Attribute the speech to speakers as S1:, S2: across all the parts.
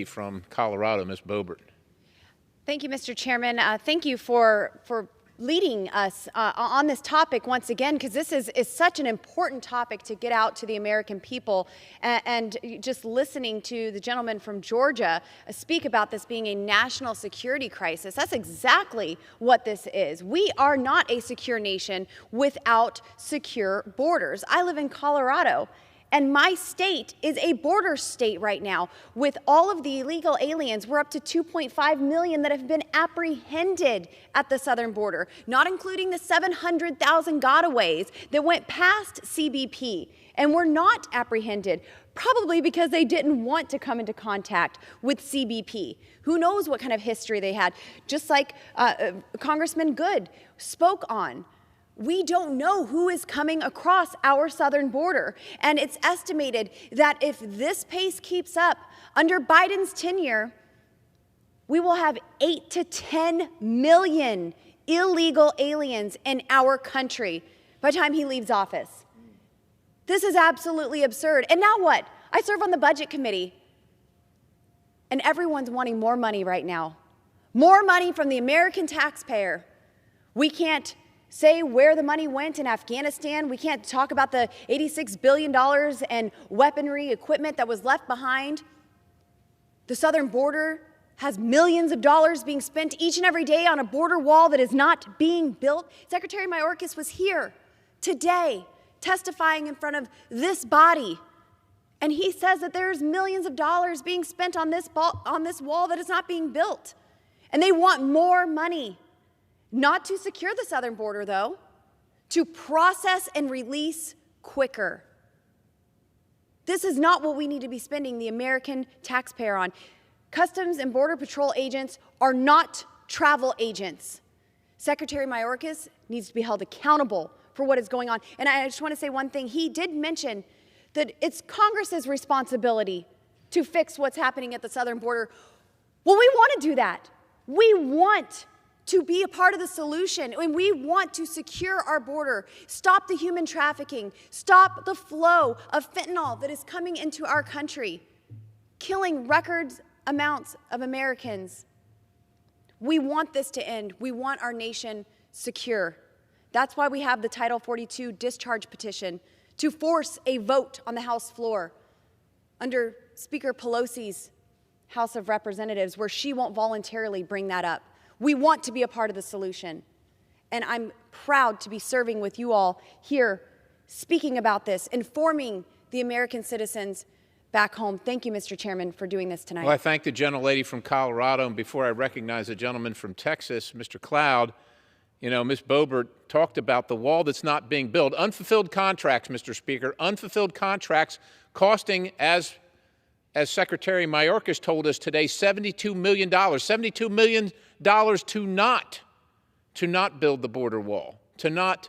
S1: From Colorado, Ms. Boebert.
S2: Thank you, Mr. Chairman. Thank you for leading us on this topic once again, because this is such an important topic to get out to the American people. And just listening to the gentleman from Georgia speak about this being a national security crisis, that's exactly what this is. We are not a secure nation without secure borders. I live in Colorado. And my state is a border state right now. With all of the illegal aliens, we're up to 2.5 million that have been apprehended at the southern border, not including the 700,000 gotaways that went past CBP and were not apprehended, probably because they didn't want to come into contact with CBP. Who knows what kind of history they had, just like Congressman Good spoke on. We don't know who is coming across our southern border. And it's estimated that if this pace keeps up, under Biden's tenure, we will have 8 to 10 million illegal aliens in our country by the time he leaves office. This is absolutely absurd. And now what? I serve on the Budget Committee, and everyone's wanting more money right now. More money from the American taxpayer. We can't say where the money went in Afghanistan. We can't talk about the $86 billion and weaponry equipment that was left behind. The southern border has millions of dollars being spent each and every day on a border wall that is not being built. Secretary Mayorkas was here today testifying in front of this body, and he says that there's millions of dollars being spent on this wall that is not being built. And they want more money. Not to secure the southern border, though, to process and release quicker. This is not what we need to be spending the American taxpayer on. Customs and Border Patrol agents are not travel agents. Secretary Mayorkas needs to be held accountable for what is going on. And I just want to say one thing. He did mention that it's Congress's responsibility to fix what's happening at the southern border. Well, we want to do that. We want to be a part of the solution, and we want to secure our border, stop the human trafficking, stop the flow of fentanyl that is coming into our country, killing record amounts of Americans. We want this to end. We want our nation secure. That's why we have the Title 42 discharge petition to force a vote on the House floor under Speaker Pelosi's House of Representatives, where she won't voluntarily bring that up. We want to be a part of the solution. And I'm proud to be serving with you all here, speaking about this, informing the American citizens back home. Thank you, Mr. Chairman, for doing this tonight.
S1: Well, I thank the gentlelady from Colorado. And before I recognize the gentleman from Texas, Mr. Cloud, you know, Ms. Boebert talked about the wall that's not being built. Unfulfilled contracts, Mr. Speaker, unfulfilled contracts costing, as Secretary Mayorkas told us today, $72 million. $72 million to not build the border wall, to not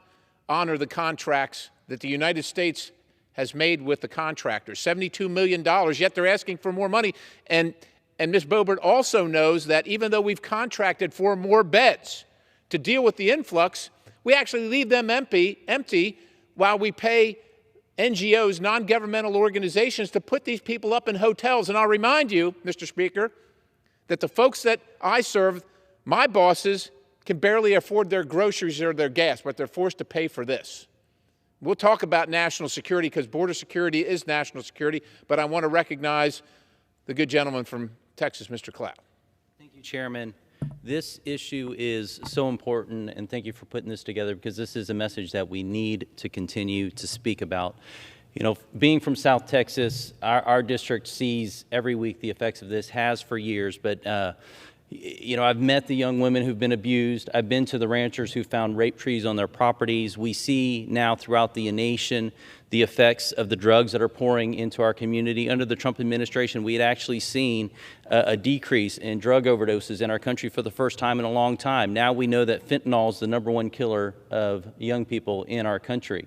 S1: honor the contracts that the United States has made with the contractors. $72 million, yet they're asking for more money. And Ms. Boebert also knows that even though we've contracted for more beds to deal with the influx, we actually leave them empty while we pay NGOs, non-governmental organizations, to put these people up in hotels. And I'll remind you, Mr. Speaker, that the folks that I serve, my bosses, can barely afford their groceries or their gas, but they're forced to pay for this. We'll talk about national security, because border security is national security, but I want to recognize the good gentleman from Texas, Mr. Cloud.
S3: Thank you, Chairman. This issue is so important, and thank you for putting this together, because this is a message that we need to continue to speak about. You know, being from South Texas, our district sees every week the effects of this, has for years, but you know, I've met the young women who've been abused. I've been to the ranchers who found rape trees on their properties. We see now throughout the nation the effects of the drugs that are pouring into our community. Under the Trump administration, we had actually seen a decrease in drug overdoses in our country for the first time in a long time. Now we know that fentanyl is the #1 killer of young people in our country.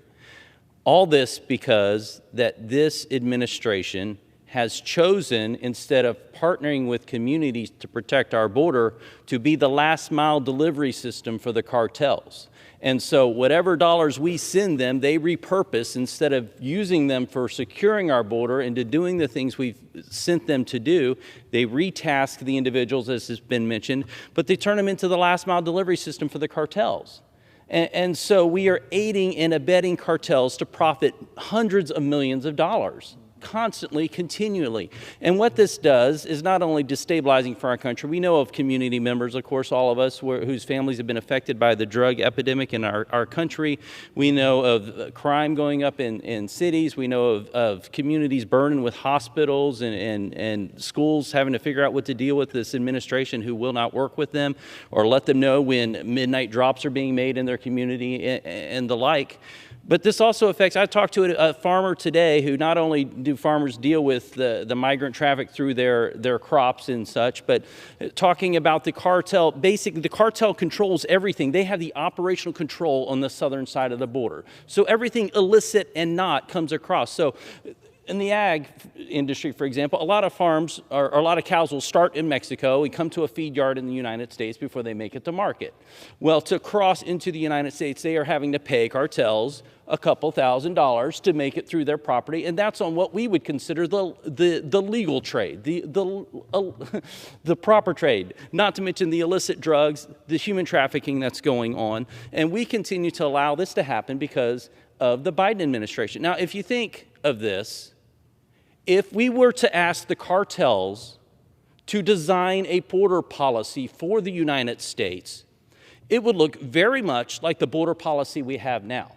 S3: All this because that this administration has chosen, instead of partnering with communities to protect our border, to be the last mile delivery system for the cartels. And so whatever dollars we send them, they repurpose instead of using them for securing our border and to doing the things we've sent them to do. They retask the individuals, as has been mentioned, but they turn them into the last mile delivery system for the cartels. And so we are aiding and abetting cartels to profit hundreds of millions of dollars. Constantly, continually. And what this does is not only destabilizing for our country. We know of community members, of course, all of us, whose families have been affected by the drug epidemic in our country. We know of crime going up in cities. We know of communities burdened with hospitals and schools having to figure out what to deal with this administration who will not work with them or let them know when midnight drops are being made in their community and the like. But this also affects, I talked to a farmer today who not only do farmers deal with the migrant traffic through their crops and such, but talking about the cartel. Basically, the cartel controls everything. They have the operational control on the southern side of the border. So everything illicit and not comes across. So in the ag industry, for example, a lot of farms or a lot of cows will start in Mexico and come to a feed yard in the United States before they make it to market. Well, to cross into the United States, they are having to pay cartels a couple $1,000s to make it through their property, and that's on what we would consider the legal trade, the proper trade, not to mention the illicit drugs, the human trafficking that's going on. And we continue to allow this to happen because of the Biden administration. Now, if you think of this, if we were to ask the cartels to design a border policy for the United States, it would look very much like the border policy we have now.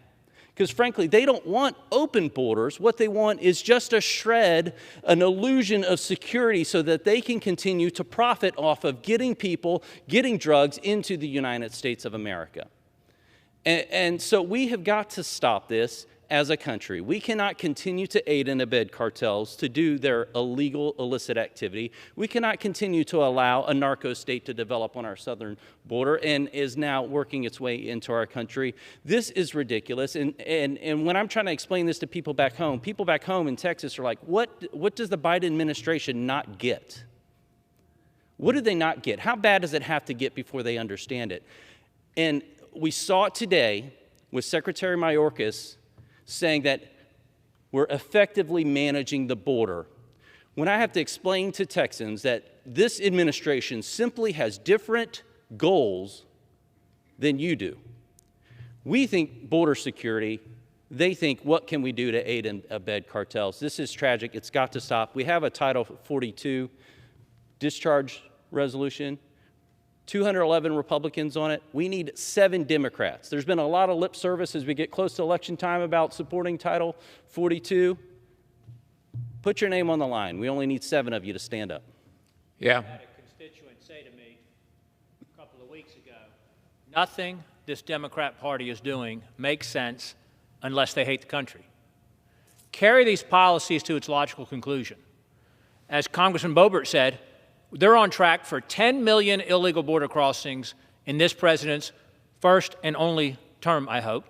S3: Because frankly, they don't want open borders. What they want is just a shred, an illusion of security so that they can continue to profit off of getting people, getting drugs into the United States of America. And so we have got to stop this as a country. We cannot continue to aid and abet cartels to do their illegal, illicit activity. We cannot continue to allow a narco state to develop on our southern border and is now working its way into our country. This is ridiculous. And when I'm trying to explain this to people back home in Texas are like, what does the Biden administration not get? What do they not get? How bad does it have to get before they understand it? And we saw it today with Secretary Mayorkas saying that we're effectively managing the border. When I have to explain to Texans that this administration simply has different goals than you do. We think border security. They think, what can we do to aid and abet cartels? This is tragic. It's got to stop. We have a Title 42 discharge resolution. 211 Republicans on it. We need 7 Democrats. There's been a lot of lip service as we get close to election time about supporting Title 42. Put your name on the line. We only need 7 of you to stand up.
S1: Yeah.
S4: I had a constituent say to me a couple of weeks ago, nothing this Democrat Party is doing makes sense unless they hate the country. Carry these policies to its logical conclusion. As Congressman Boebert said, they're on track for 10 million illegal border crossings in this president's first and only term, I hope.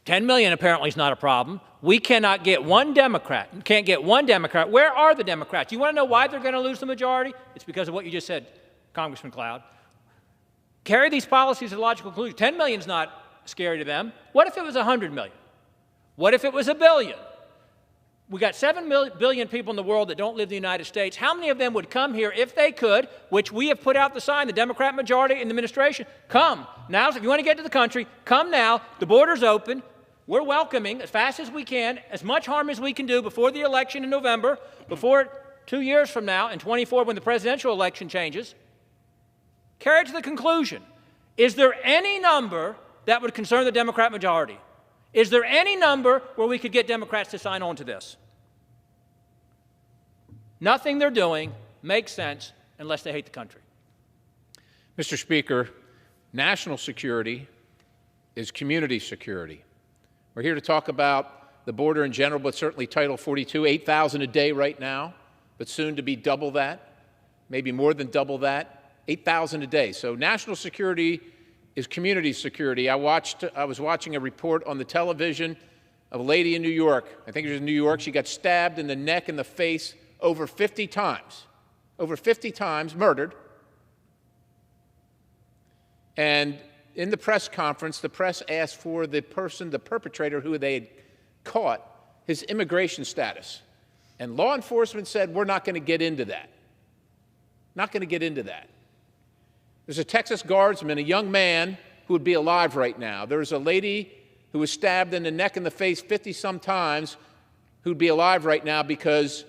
S4: 10 million apparently is not a problem. We cannot get one Democrat. You can't get one Democrat. Where are the Democrats? You want to know why they're going to lose the majority? It's because of what you just said, Congressman Cloud. Carry these policies to the logical conclusion. 10 million is not scary to them. What if it was 100 million? What if it was 1 billion? We got 7 billion people in the world that don't live in the United States. How many of them would come here if they could, which we have put out the sign, the Democrat majority in the administration? Come. Now, if you want to get to the country, come now. The border's open. We're welcoming as fast as we can, as much harm as we can do before the election in November, before 2 years from now, in 24 when the presidential election changes. Carry it to the conclusion. Is there any number that would concern the Democrat majority? Is there any number where we could get Democrats to sign on to this? Nothing they're doing makes sense unless they hate the country.
S1: Mr. Speaker, national security is community security. We're here to talk about the border in general, but certainly Title 42, 8,000 a day right now, but soon to be double that, maybe more than double that, 8,000 a day. So national security is community security. I was watching a report on the television of a lady in New York. I think it was in New York. She got stabbed in the neck and the face over 50 times. Over 50 times, murdered. And in the press conference, the press asked for the perpetrator who they had caught, his immigration status. And law enforcement said, we're not going to get into that. Not going to get into that. There's a Texas guardsman, a young man who would be alive right now. There's a lady who was stabbed in the neck and the face 50-some times who'd be alive right now because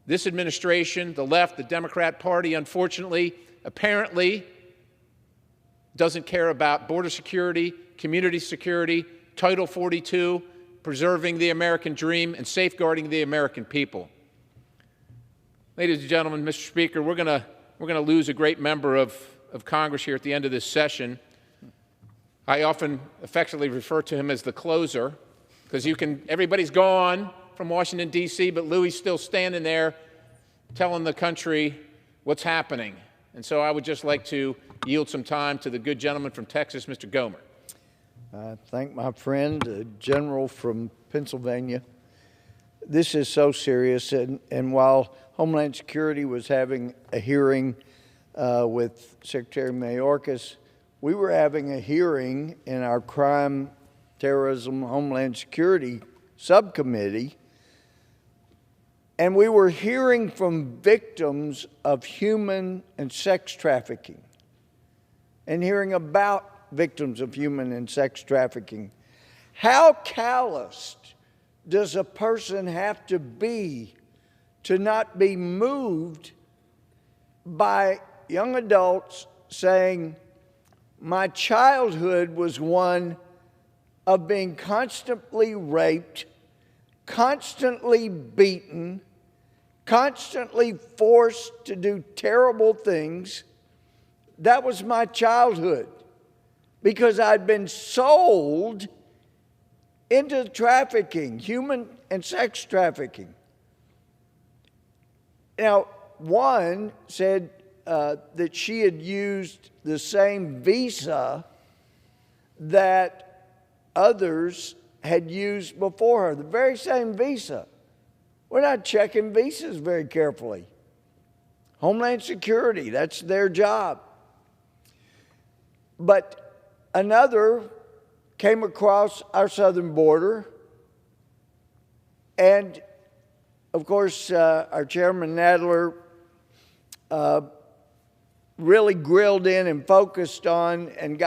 S1: this administration, the left, the Democrat Party, unfortunately, apparently doesn't care about border security, community security, Title 42, preserving the American dream, and safeguarding the American people. Ladies and gentlemen, Mr. Speaker, we're going to lose a great member of Congress here at the end of this session. I often affectionately refer to him as the closer, because everybody's gone from Washington, D.C., but Louis still standing there telling the country what's happening. And so I would just like to yield some time to the good gentleman from Texas, Mr. Gomer.
S5: I thank my friend, the general from Pennsylvania. This is so serious, and while Homeland Security was having a hearing with Secretary Mayorkas, we were having a hearing in our Crime, Terrorism, Homeland Security subcommittee, and we were hearing from victims of human and sex trafficking and hearing about victims of human and sex trafficking. How calloused does a person have to be to not be moved by young adults saying, my childhood was one of being constantly raped, constantly beaten, constantly forced to do terrible things. That was my childhood because I'd been sold into trafficking, human and sex trafficking. Now, one said that she had used the same visa that others had used before her, the very same visa. We're not checking visas very carefully. Homeland Security, that's their job. But another came across our southern border, and of course, our Chairman Nadler really grilled in and focused on and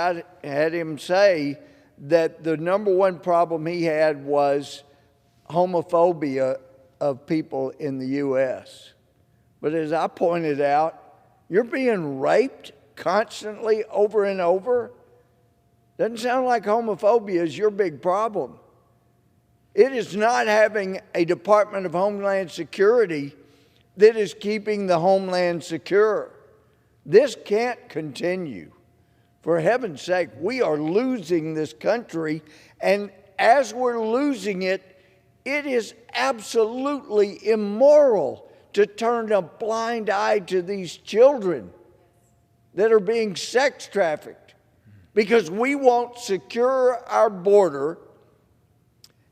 S5: had him say that the number one problem he had was homophobia of people in the U.S. But as I pointed out, you're being raped constantly over and over. Doesn't sound like homophobia is your big problem. It is not having a Department of Homeland Security that is keeping the homeland secure. This can't continue. For heaven's sake, we are losing this country, and as we're losing it, it is absolutely immoral to turn a blind eye to these children that are being sex trafficked because we won't secure our border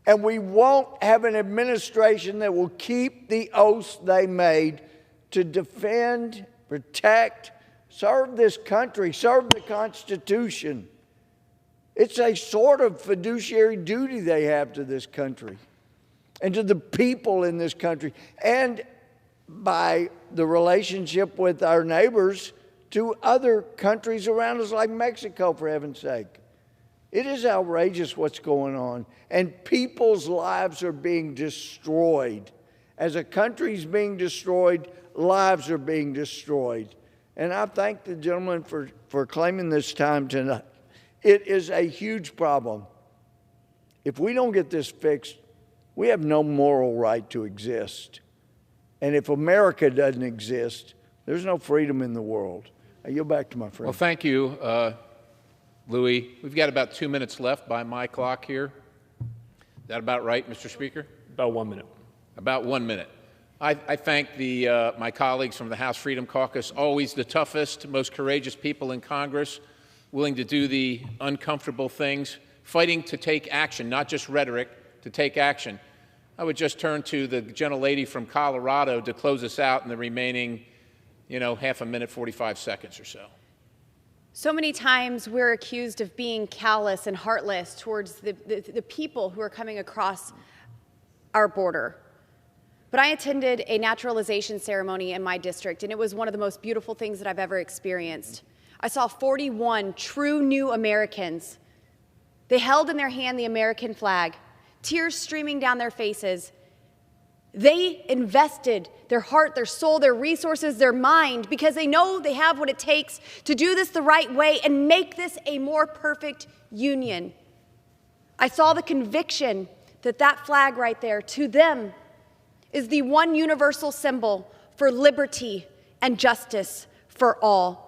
S5: and we won't have an administration that will keep the oaths they made to defend, protect, serve this country, serve the Constitution. It's a sort of fiduciary duty they have to this country and to the people in this country, and by the relationship with our neighbors to other countries around us like Mexico, for heaven's sake. It is outrageous what's going on, and people's lives are being destroyed. As a country's being destroyed, lives are being destroyed. And I thank the gentleman for claiming this time tonight. It is a huge problem. If we don't get this fixed, we have no moral right to exist. And if America doesn't exist, there's no freedom in the world. I yield back to my friend.
S1: Well, thank you, Louis. We've got about 2 minutes left by my clock here. Is that about right, Mr. Speaker?
S6: About 1 minute.
S1: About 1 minute. I thank my colleagues from the House Freedom Caucus, always the toughest, most courageous people in Congress, willing to do the uncomfortable things, fighting to take action, not just rhetoric, to take action. I would just turn to the gentlelady from Colorado to close us out in the remaining, half a minute, 45 seconds or so.
S2: So many times we're accused of being callous and heartless towards the people who are coming across our border. But I attended a naturalization ceremony in my district, and it was one of the most beautiful things that I've ever experienced. I saw 41 true new Americans. They held in their hand the American flag, tears streaming down their faces. They invested their heart, their soul, their resources, their mind, because they know they have what it takes to do this the right way and make this a more perfect union. I saw the conviction that that flag right there, to them, is the one universal symbol for liberty and justice for all.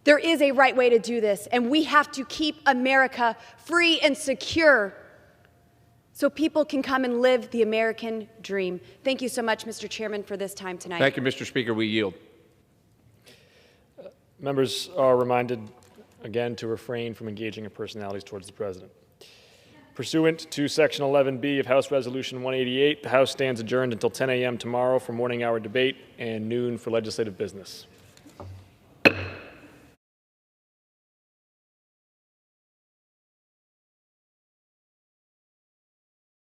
S2: There is a right way to do this, and we have to keep America free and secure so people can come and live the American dream. Thank you so much, Mr. Chairman, for this time tonight.
S1: Thank you, Mr. Speaker. We yield.
S6: Members are reminded again to refrain from engaging in personalities towards the President. Pursuant to Section 11B of House Resolution 188, the House stands adjourned until 10 a.m. tomorrow for morning hour debate and noon for legislative business.